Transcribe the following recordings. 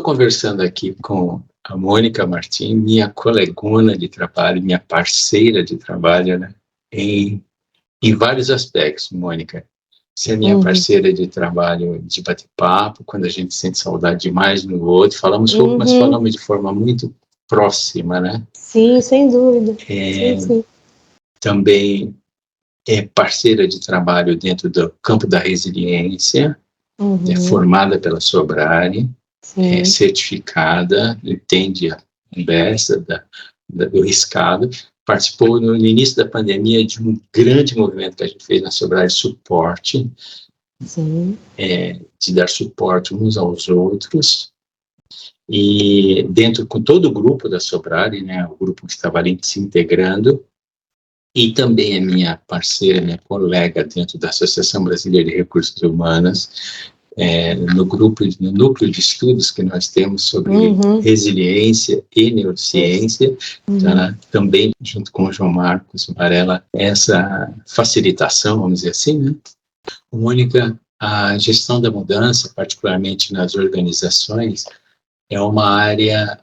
estou conversando aqui com a Mônica Martim, minha colegona de trabalho, minha parceira de trabalho, né? Em vários aspectos, Mônica. Você é minha parceira de trabalho, de bate-papo, quando a gente sente saudade demais um do outro. Falamos pouco, mas falamos de forma muito próxima, né? Sim, sem dúvida. Sim. Também é parceira de trabalho dentro do campo da resiliência, é formada pela Sobrare, é certificada, entende a conversa do riscado. Participou no início da pandemia de um grande movimento que a gente fez na Sobrare Suporte, de dar suporte uns aos outros, e dentro com todo o grupo da Sobrare, né, o grupo que estava ali se integrando, e também é minha parceira, minha colega dentro da Associação Brasileira de Recursos Humanos, no núcleo de estudos que nós temos sobre resiliência e neurociência, tá? Também junto com o João Marcos Varela, essa facilitação, vamos dizer assim, né? Mônica, a gestão da mudança, particularmente nas organizações, é uma área,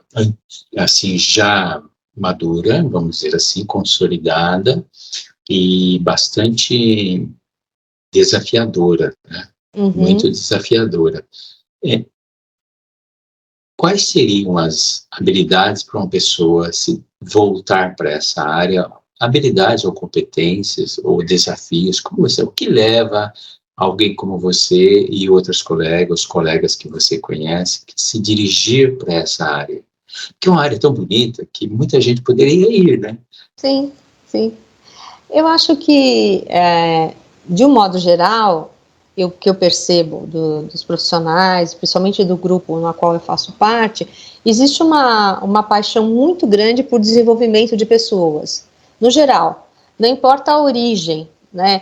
assim, já madura, vamos dizer assim, consolidada e bastante desafiadora, né? Muito desafiadora. Quais seriam as habilidades para uma pessoa se voltar para essa área? Habilidades ou competências ou desafios? O que leva alguém como você e outros colegas que você conhece, que se dirigir para essa área? Que é uma área tão bonita que muita gente poderia ir, né? Sim. Eu acho que, de um modo geral, o que eu percebo dos profissionais, principalmente do grupo no qual eu faço parte, existe uma paixão muito grande por desenvolvimento de pessoas, no geral. Não importa a origem, né?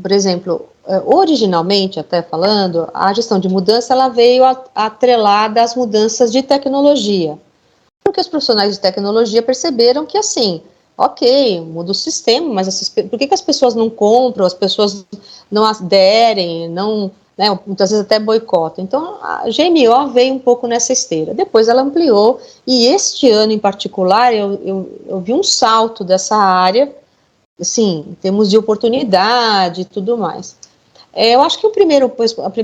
Por exemplo, originalmente, até falando, a gestão de mudança ela veio atrelada às mudanças de tecnologia. Porque os profissionais de tecnologia perceberam que, assim, ok, muda o sistema, mas por que as pessoas não compram, as pessoas não aderem, não, né, muitas vezes até boicotam? Então, a GMO veio um pouco nessa esteira. Depois ela ampliou, e este ano em particular, eu vi um salto dessa área, assim, em termos de oportunidade e tudo mais. Eu acho que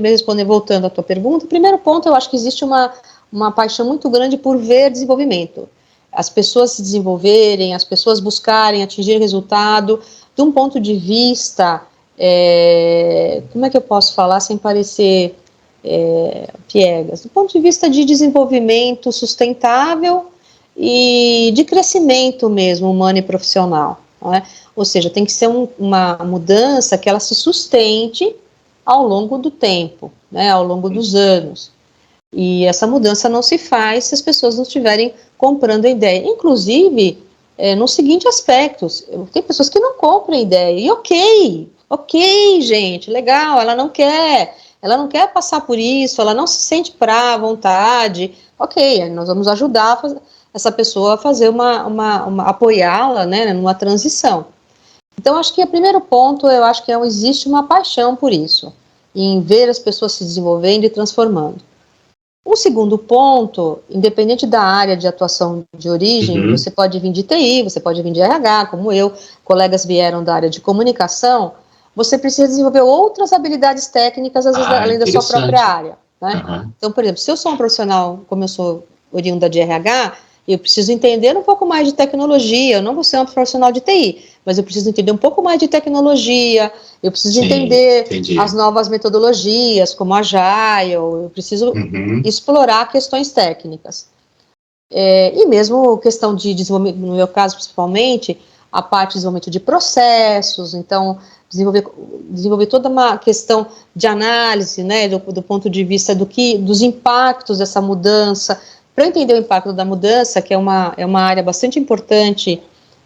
respondendo, voltando à tua pergunta, o primeiro ponto, eu acho que existe uma paixão muito grande por ver desenvolvimento. As pessoas se desenvolverem, as pessoas buscarem atingir resultado, de um ponto de vista, como é que eu posso falar sem parecer piegas? Do ponto de vista de desenvolvimento sustentável e de crescimento mesmo, humano e profissional. Não é? Ou seja, tem que ser uma mudança que ela se sustente ao longo do tempo, né, ao longo dos anos. E essa mudança não se faz se as pessoas não estiverem comprando a ideia. Inclusive, no seguinte aspecto, tem pessoas que não compram a ideia. E ok, gente, legal, ela não quer passar por isso, ela não se sente à vontade. Ok, nós vamos ajudar essa pessoa a fazer apoiá-la, né, numa transição. Então, acho que o primeiro ponto, eu acho que existe uma paixão por isso, em ver as pessoas se desenvolvendo e transformando. Um segundo ponto, independente da área de atuação de origem, você pode vir de TI, você pode vir de RH, como eu, colegas vieram da área de comunicação, você precisa desenvolver outras habilidades técnicas, às vezes, além da sua própria área. Né? Então, por exemplo, se eu sou um profissional, como eu sou oriunda de RH, eu preciso entender um pouco mais de tecnologia, eu não vou ser um profissional de TI, mas eu preciso entender um pouco mais de tecnologia, eu preciso entender as novas metodologias, como Agile, eu preciso explorar questões técnicas. E mesmo questão de desenvolvimento, no meu caso principalmente, a parte de desenvolvimento de processos, então desenvolver toda uma questão de análise, né, do ponto de vista dos impactos dessa mudança, para entender o impacto da mudança, que é uma área bastante importante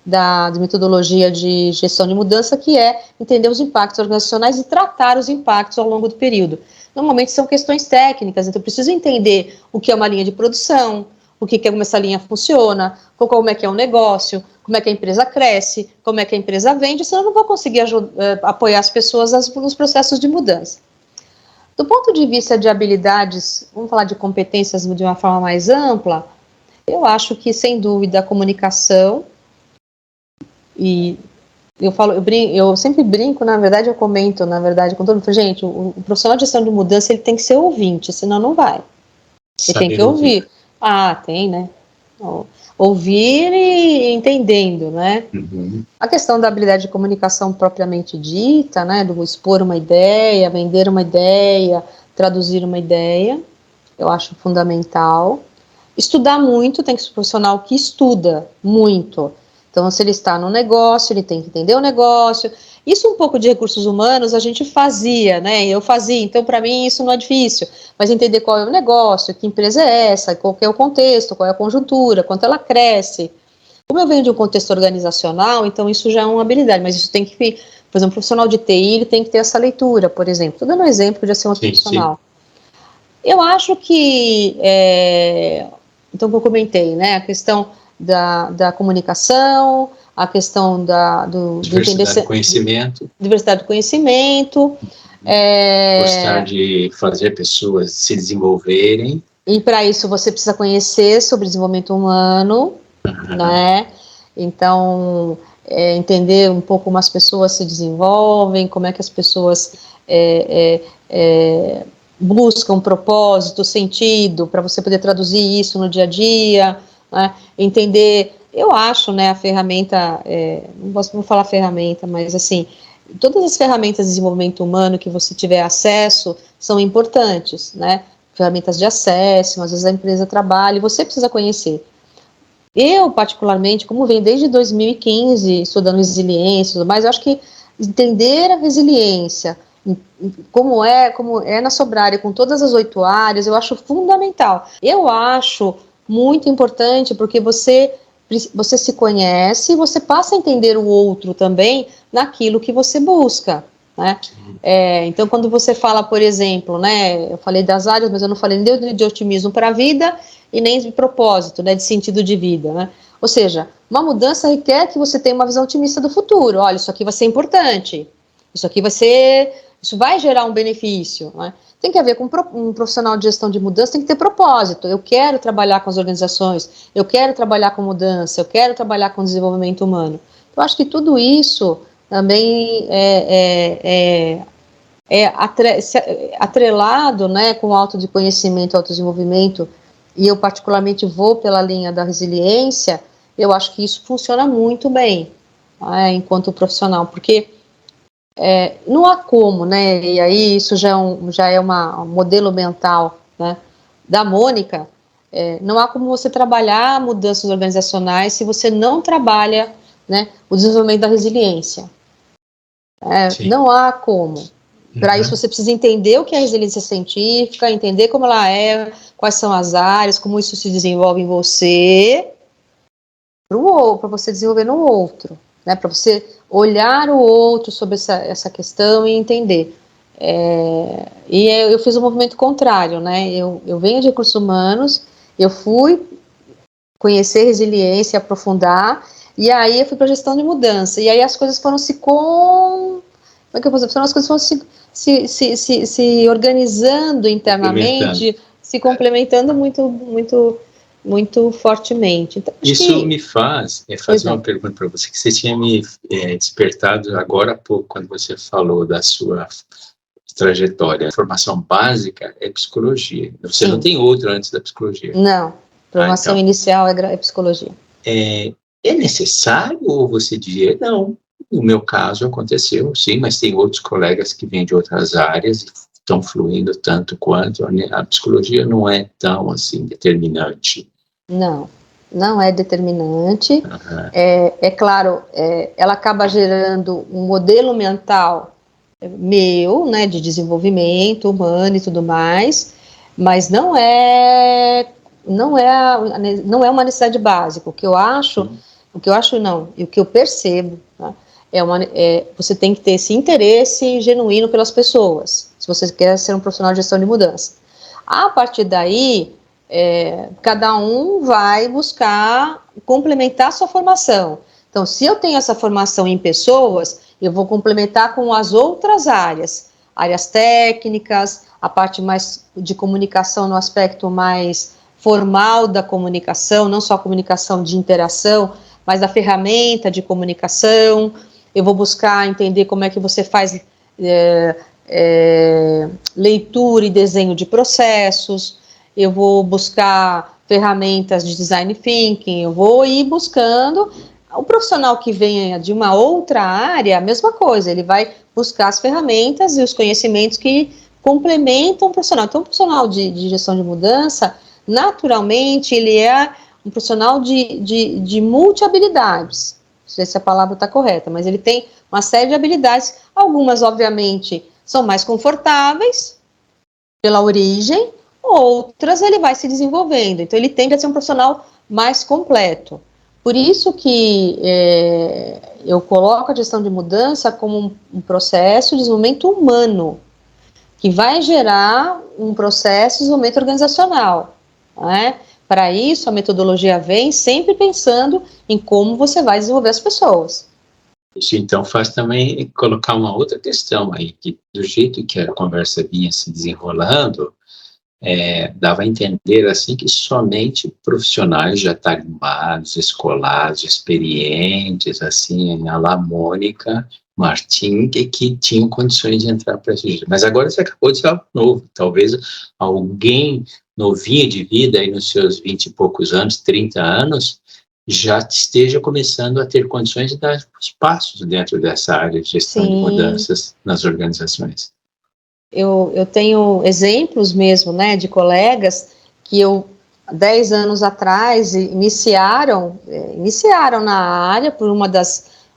da metodologia de gestão de mudança, que é entender os impactos organizacionais e tratar os impactos ao longo do período. Normalmente são questões técnicas, então eu preciso entender o que é uma linha de produção, como essa linha funciona, como é que é um negócio, como é que a empresa cresce, como é que a empresa vende, senão eu não vou conseguir apoiar as pessoas nos processos de mudança. Do ponto de vista de habilidades, vamos falar de competências de uma forma mais ampla, eu acho que, sem dúvida, a comunicação, e eu sempre brinco, na verdade, eu comento, na verdade, com todo mundo, gente, o profissional de gestão de mudança, ele tem que ser ouvinte, senão não vai. Ele tem que ouvir. Tem, né? Ouvir e entendendo, né? Uhum. A questão da habilidade de comunicação propriamente dita, né? Do expor uma ideia, vender uma ideia, traduzir uma ideia, eu acho fundamental. Estudar muito, tem que ser um profissional que estuda muito. Então, se ele está no negócio, ele tem que entender o negócio. Isso um pouco de recursos humanos a gente fazia, né? Eu fazia, então para mim isso não é difícil. Mas entender qual é o negócio, que empresa é essa, qual é o contexto, qual é a conjuntura, quanto ela cresce. Como eu venho de um contexto organizacional, então isso já é uma habilidade, mas isso tem que, por exemplo, um profissional de TI, ele tem que ter essa leitura, por exemplo. Estou dando um exemplo de ser um profissional. Sim. Eu acho que, então, como eu comentei, né, a questão da comunicação, a questão diversidade de conhecimento. Diversidade de conhecimento. Gostar de fazer pessoas se desenvolverem. E para isso você precisa conhecer sobre desenvolvimento humano, né? Então, entender um pouco como as pessoas se desenvolvem, como é que as pessoas buscam propósito, sentido, para você poder traduzir isso no dia a dia, né? Entender, eu acho, né, a ferramenta, não vou falar ferramenta, mas assim, todas as ferramentas de desenvolvimento humano que você tiver acesso são importantes, né? Ferramentas de acesso, às vezes a empresa trabalha e você precisa conhecer. Eu, particularmente, como venho desde 2015 estudando resiliência, mas eu acho que entender a resiliência, como é na Sobrare, com todas as 8 áreas, eu acho fundamental. Eu acho muito importante porque você se conhece e você passa a entender o outro também naquilo que você busca, né? Então, quando você fala, por exemplo, né, eu falei das áreas, mas eu não falei nem de otimismo para a vida e nem de propósito, né, de sentido de vida, né? Ou seja, uma mudança requer que você tenha uma visão otimista do futuro. Olha, isso aqui vai ser importante, isso vai gerar um benefício, né? Tem que haver com um profissional de gestão de mudança, tem que ter propósito. Eu quero trabalhar com as organizações, eu quero trabalhar com mudança, eu quero trabalhar com desenvolvimento humano. Eu acho que tudo isso também atrelado, né, com o autoconhecimento, autodesenvolvimento, e eu particularmente vou pela linha da resiliência, eu acho que isso funciona muito bem, né, enquanto profissional, porque não há como, né, e aí isso já é um modelo mental, né, da Mônica, não há como você trabalhar mudanças organizacionais se você não trabalha, né, o desenvolvimento da resiliência. Não há como. Para isso você precisa entender o que é a resiliência científica, entender como ela é, quais são as áreas, como isso se desenvolve em você, para você desenvolver no outro, né? Para você olhar o outro sobre essa questão e entender. E eu fiz um movimento contrário, né? Eu venho de recursos humanos, eu fui conhecer resiliência, aprofundar, e aí eu fui para gestão de mudança, e aí as coisas foram como é que eu posso dizer? As coisas foram se organizando internamente, se complementando muito fortemente. Então, isso me faz fazer uma pergunta para você, que você tinha me despertado agora há pouco, quando você falou da sua trajetória. A formação básica é psicologia. Você não tem outra antes da psicologia? Não. Formação inicial é psicologia. É necessário ou você diria, não, no meu caso aconteceu, sim, mas tem outros colegas que vêm de outras áreas e estão fluindo tanto quanto. A psicologia não é tão, assim, determinante. Não é determinante. É claro, ela acaba gerando um modelo mental meu, né, de desenvolvimento humano e tudo mais, mas não é uma necessidade básica. O que eu acho não, e o que eu percebo, tá, você tem que ter esse interesse genuíno pelas pessoas, se você quer ser um profissional de gestão de mudança. A partir daí, cada um vai buscar complementar a sua formação. Então, se eu tenho essa formação em pessoas, eu vou complementar com as outras áreas técnicas, a parte mais de comunicação no aspecto mais formal da comunicação, não só a comunicação de interação, mas da ferramenta de comunicação. Eu vou buscar entender como é que você faz leitura e desenho de processos, eu vou buscar ferramentas de design thinking, eu vou ir buscando. O profissional que venha de uma outra área, a mesma coisa, ele vai buscar as ferramentas e os conhecimentos que complementam o profissional. Então, o profissional de gestão de mudança, naturalmente, ele é um profissional de multi-habilidades. Não sei se a palavra está correta, mas ele tem uma série de habilidades. Algumas, obviamente, são mais confortáveis pela origem, outras ele vai se desenvolvendo. Então, ele tende a ser um profissional mais completo. Por isso que eu coloco a gestão de mudança como um processo de desenvolvimento humano, que vai gerar um processo de desenvolvimento organizacional, né? Para isso, a metodologia vem sempre pensando em como você vai desenvolver as pessoas. Isso, então, faz também colocar uma outra questão aí, que do jeito que a conversa vinha se desenrolando, dava a entender, assim, que somente profissionais já tarimbados, escolados, experientes, assim, a la Mônica Martim, que tinham condições de entrar para esse. Mas agora você acabou de ser algo novo, talvez alguém novinho de vida, aí nos seus 20 e poucos anos, 30 anos, já esteja começando a ter condições de dar os passos dentro dessa área de gestão de mudanças nas organizações. Eu tenho exemplos mesmo, né, de colegas que 10 anos atrás, iniciaram na área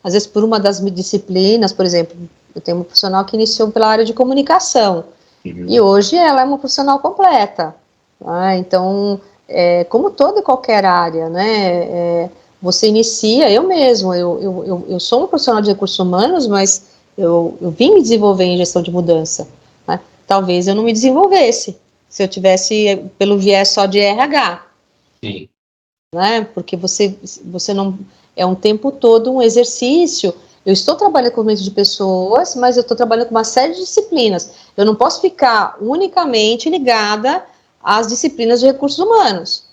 às vezes por uma das disciplinas. Por exemplo, eu tenho uma profissional que iniciou pela área de comunicação, e hoje ela é uma profissional completa. Então, como toda e qualquer área, né, você inicia, eu sou um profissional de recursos humanos, mas eu vim me desenvolver em gestão de mudança, né? Talvez eu não me desenvolvesse se eu tivesse pelo viés só de RH. Sim. Né? Porque você não, é um tempo todo um exercício. Eu estou trabalhando com o de pessoas, mas eu estou trabalhando com uma série de disciplinas. Eu não posso ficar unicamente ligada às disciplinas de recursos humanos.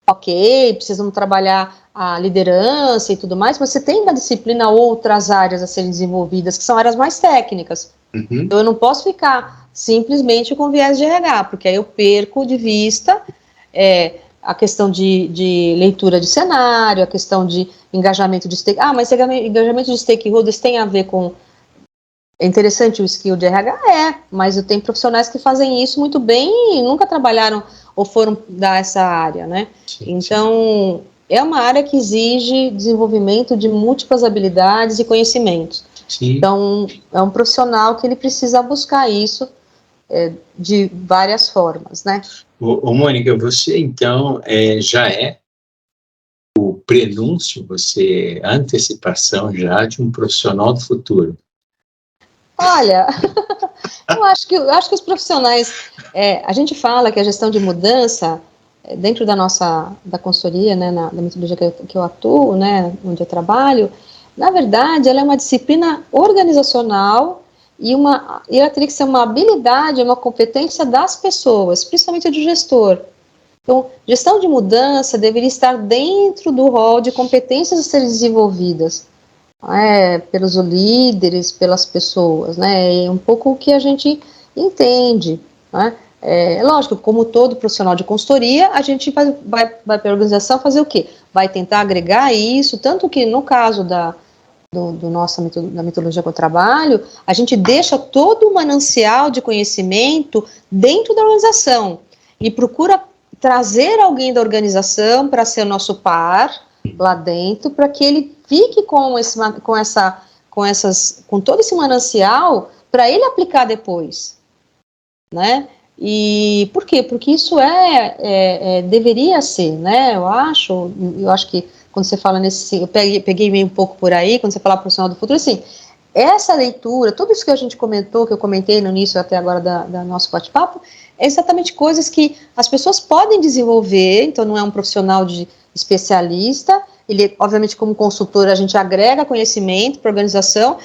Ok, precisamos trabalhar a liderança e tudo mais, mas você tem na disciplina outras áreas a serem desenvolvidas, que são áreas mais técnicas. Então, eu não posso ficar simplesmente com viés de RH, porque aí eu perco de vista a questão de leitura de cenário, a questão de engajamento de stakeholders. Mas engajamento de stakeholders tem a ver com... É interessante o skill de RH? Mas eu tenho profissionais que fazem isso muito bem e nunca trabalharam ou foram dessa área, né? Sim, então, é uma área que exige desenvolvimento de múltiplas habilidades e conhecimentos. Sim. Então, é um profissional que ele precisa buscar isso de várias formas, né? Ô, Mônica, você então já é o prenúncio, a antecipação já de um profissional do futuro? Olha, eu acho que os profissionais, a gente fala que a gestão de mudança, dentro da consultoria, né, da metodologia que eu atuo, né, onde eu trabalho, na verdade, ela é uma disciplina organizacional e ela teria que ser uma habilidade, uma competência das pessoas, principalmente do gestor. Então, gestão de mudança deveria estar dentro do rol de competências a serem desenvolvidas, pelos líderes, pelas pessoas, né? É um pouco o que a gente entende, né? Lógico, como todo profissional de consultoria, a gente vai para a organização fazer o quê? Vai tentar agregar isso, tanto que no caso da metodologia que eu trabalho, a gente deixa todo o manancial de conhecimento dentro da organização e procura trazer alguém da organização para ser o nosso par lá dentro, para que ele fique com todo esse manancial para ele aplicar depois, né? E por quê? Porque isso deveria ser, né? Eu acho que quando você fala eu peguei meio um pouco por aí, quando você fala profissional do futuro, assim, essa leitura, tudo isso que a gente comentou, que eu comentei no início até agora da nosso bate-papo, é exatamente coisas que as pessoas podem desenvolver. Então não é um profissional de especialista, ele, obviamente, como consultor, a gente agrega conhecimento para a organização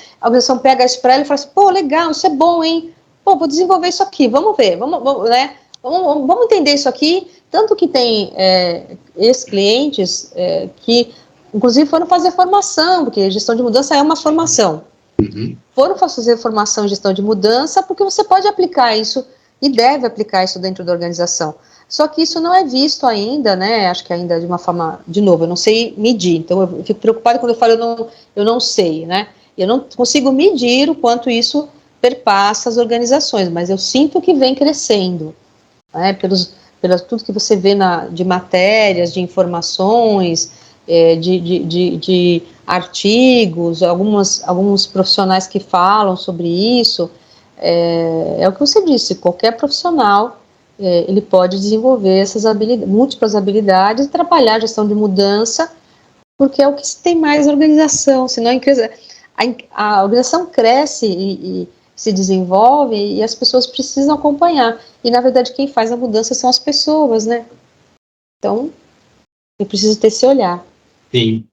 pega isso para ele e fala assim, pô, legal, isso é bom, hein? pô, vou desenvolver isso aqui, vamos ver, né? Vamos entender isso aqui. Tanto que tem ex-clientes que, inclusive, foram fazer formação, porque gestão de mudança é uma formação. Uhum. Foram fazer formação em gestão de mudança, porque você pode aplicar isso e deve aplicar isso dentro da organização. Só que isso não é visto ainda, né? Acho que ainda de uma forma, de novo, eu não sei medir, então eu fico preocupada quando eu falo eu não sei, né? Eu não consigo medir o quanto isso perpassa as organizações, mas eu sinto que vem crescendo, né? Pelo tudo que você vê de matérias, de informações, de artigos, alguns profissionais que falam sobre isso. É o que você disse, qualquer profissional ele pode desenvolver essas múltiplas habilidades e trabalhar a gestão de mudança, porque é o que se tem mais organização, senão a organização cresce e se desenvolve e as pessoas precisam acompanhar. E, na verdade, quem faz a mudança são as pessoas, né? Então, eu preciso ter esse olhar. Sim.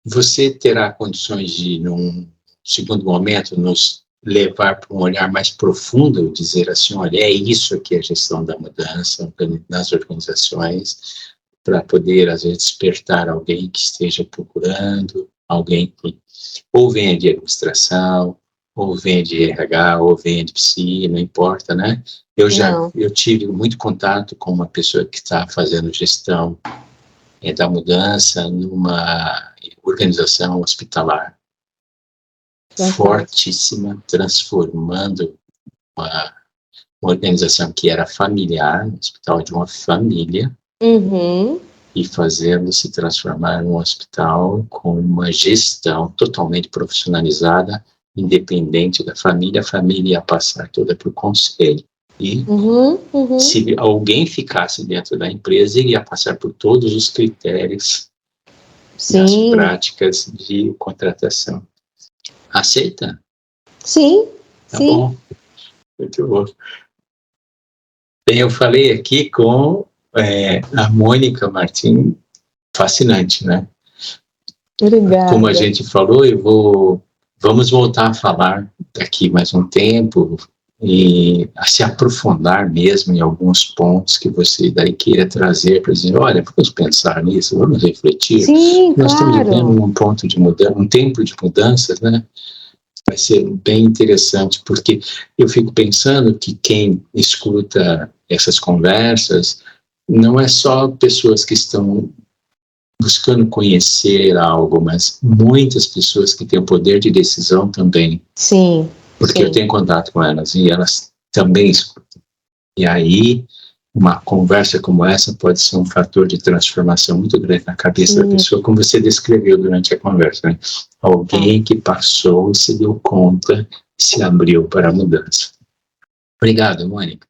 Você terá condições de, num segundo momento, nos levar para um olhar mais profundo, dizer assim, olha, é isso que é a gestão da mudança nas organizações, para poder, às vezes, despertar alguém que esteja procurando, alguém que ou venha de administração, ou venha de RH, ou venha de psi, não importa, né? Eu tive muito contato com uma pessoa que está fazendo gestão da mudança numa organização hospitalar fortíssima, transformando uma organização que era familiar, um hospital de uma família, e fazendo se transformar num hospital com uma gestão totalmente profissionalizada, independente da família. A família ia passar toda por conselho. E se alguém ficasse dentro da empresa, ele ia passar por todos os critérios e as práticas de contratação. Aceita? Sim. Tá bom. Muito bom. Bem, eu falei aqui com a Mônica Martins, fascinante, né? Obrigada. Como a gente falou, vamos voltar a falar daqui mais um tempo e a se aprofundar mesmo em alguns pontos que você daí queira trazer para dizer, olha, vamos pensar nisso, vamos refletir. Sim, nós estamos vivendo um ponto de mudança, um tempo de mudanças, né? Vai ser bem interessante, porque eu fico pensando que quem escuta essas conversas não é só pessoas que estão buscando conhecer algo, mas muitas pessoas que têm o poder de decisão também. Sim. Porque eu tenho contato com elas e elas também escutam. E aí, uma conversa como essa pode ser um fator de transformação muito grande na cabeça da pessoa, como você descreveu durante a conversa, né? Alguém que passou, se deu conta, se abriu para a mudança. Obrigado, Mônica.